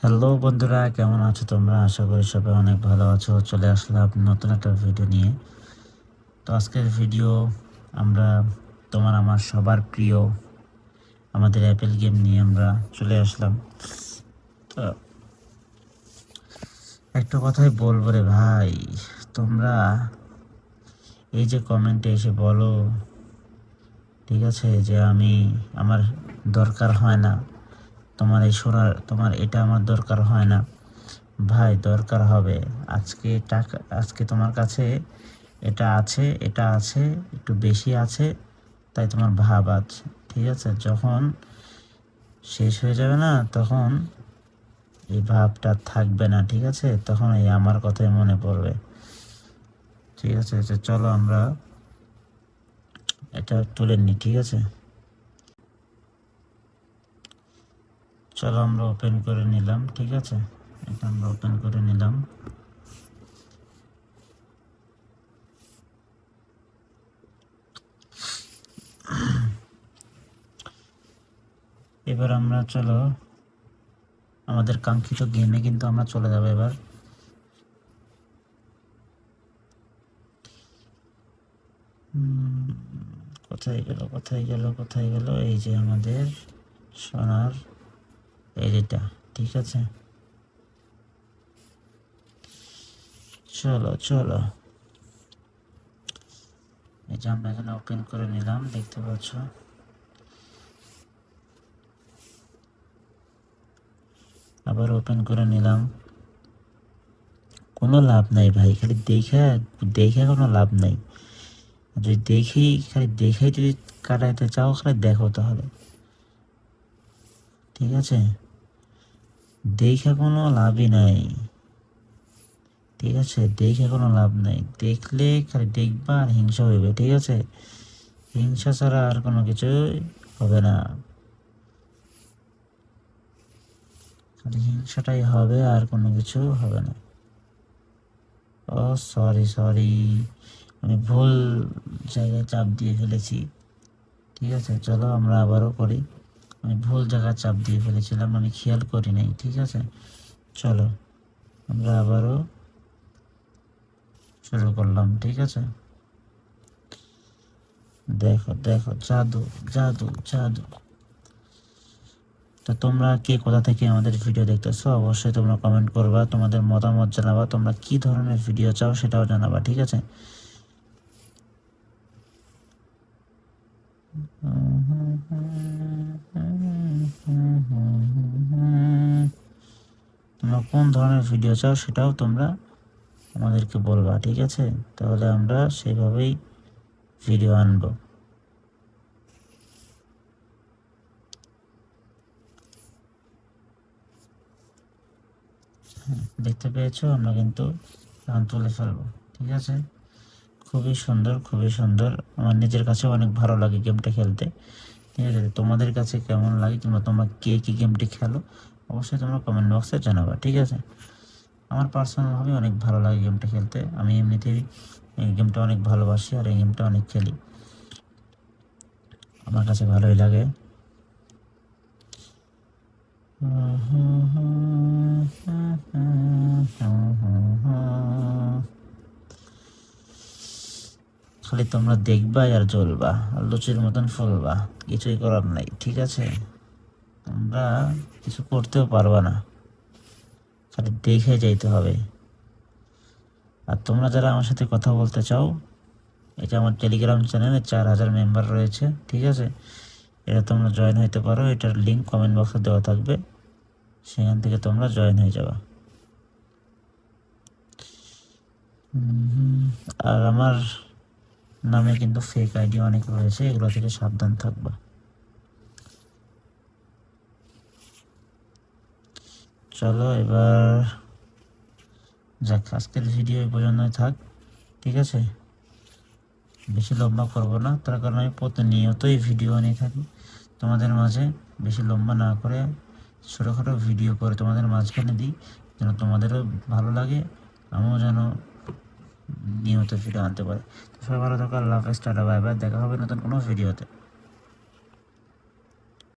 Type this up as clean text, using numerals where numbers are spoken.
Hello বন্ধুরা, কেমন আছো তোমরা? আশা করি সবাই অনেক ভালো আছো। চলে আসলাম নতুন একটা ভিডিও নিয়ে। তো আজকের ভিডিও আমরা আমার সবার প্রিয় আমাদের অ্যাপেল গেম নিয়ে আমরা চলে আসলাম। তো একটা কথাই বলবো রে ভাই, তোমরা এই যে কমেন্টে এসে বলো, ঠিক আছে, যে আমার দরকার হয় না, তোমার এটা আমার দরকার হয় না। ভাই, দরকার হবে। আজকে তোমার কাছে এটা আছে, একটু বেশি আছে, তাই তোমার ভাব আছে। ঠিক আছে, যখন শেষ হয়ে যাবে না, তখন এই ভাবটা থাকবে না। ঠিক আছে, তখন এই আমার কথাই মনে পড়বে। ঠিক আছে, চলো আমরা এটা তুলে নিই। ঠিক আছে, চলো আমরা ওপেন করে নিলাম। ঠিক আছে, এটা আমরা ওপেন করে নিলাম। এবার আমরা চলো আমাদের কাঙ্ক্ষিত গেমে কিন্তু আমরা চলে যাবো এবার। কোথায় গেল? এই যে আমাদের সোনার এরিটা। ঠিক আছে, চলো এই যে আমরা এখানে ওপেন করে নিলাম, দেখতে পাচ্ছ। আবার ওপেন করে নিলাম। কোনো লাভ নাই ভাই, খালি দেখে কোনো লাভ নাই। যদি দেখেই যদি কাটাইতে চাও, খালি দেখো তাহলে। ঠিক আছে, দেখে কোনো লাভই নাই। ঠিক আছে, দেখে কোনো লাভ নাই। দেখলে খালি দেখবা আর হিংসা হইবে। ঠিক আছে, হিংসা ছাড়া আর কোনো কিছুই হবে না। খালি হিংসাটাই হবে, আর কোনো কিছু হবে না। ও সরি, আমি ভুল জায়গায় চাপ দিয়ে ফেলেছি। ঠিক আছে, চলো আমরা আবারও করি। আমি ভুল জায়গায় চাপ দিয়ে ফেলেছিলাম, আমি খেয়াল করি নাই। ঠিক আছে, চলো আমরা আবারও শুরু করলাম। ঠিক আছে, দেখো জাদু জাদু জাদু। তো তোমরা কে কোথা থেকে আমাদের ভিডিও দেখতেছো, অবশ্যই তোমরা কমেন্ট করবা, তোমাদের মতামত জানাবা, তোমরা কি ধরনের ভিডিও চাও সেটাও জানাবা। ঠিক আছে, তোমরা কোন ধরনের ভিডিও চাও সেটাও তোমরা আমাদেরকে বলবা। ঠিক আছে, তাহলে আমরা সেইভাবেই ভিডিও আনবো। দেখতে পেয়েছো, আমরা কিন্তু রান তুলে ফেলবো। ঠিক আছে, খুবই সুন্দর। আমার নিজের কাছে অনেক ভালো লাগে গেমটা খেলতে। ঠিক আছে, তোমাদের কাছে কেমন লাগে, তোমরা কে কি গেমটি খেলো, অবশ্যই তোমরা কমেন্ট বক্সে জানাবা। ঠিক আছে, আমার পার্সোনালভাবে অনেক ভালো লাগে গেমটা খেলতে। আমি এমনিতেই এই গেমটা অনেক ভালোবাসি, আর এই গেমটা অনেক খেলি, আমার কাছে ভালোই লাগে। খালি তোমরা দেখবা আর জ্বলবা আর লুচির মতন ফুলবা, কিছুই করার নাই। ঠিক আছে, তোমরা কিছু করতেও পারবা না, খালি দেখে যাইতে হবে। আর তোমরা যারা আমার সাথে কথা বলতে চাও, এটা আমার টেলিগ্রাম চ্যানেলে 4000 মেম্বার রয়েছে। ঠিক আছে, এটা তোমরা জয়েন হইতে পারো, এটার লিঙ্ক কমেন্ট বক্সে দেওয়া থাকবে, সেখান থেকে তোমরা জয়েন হয়ে যাবা। আর আমার নামে কিন্তু ফেক আইডি অনেক রয়েছে, এগুলো থেকে সাবধান থাকবা। চলো এবার যাক, আজকের ভিডিও এই পর্যন্তই থাক। ঠিক আছে, বেশি লম্বা করবো না, তার কারণ আমি প্রতিনিয়তই ভিডিও নিয়ে থাকি তোমাদের মাঝে। বেশি লম্বা না করে ছোটোখাটো ভিডিও করে তোমাদের মাঝখানে দিই, যেন তোমাদেরও ভালো লাগে, আমিও যেন নিয়মিত ভিডিও আনতে পারি। সবাই ভালো থাকো, আল্লাহ হাফেজ, টাটা, বাই বাই, দেখা হবে নতুন কোনো ভিডিওতে।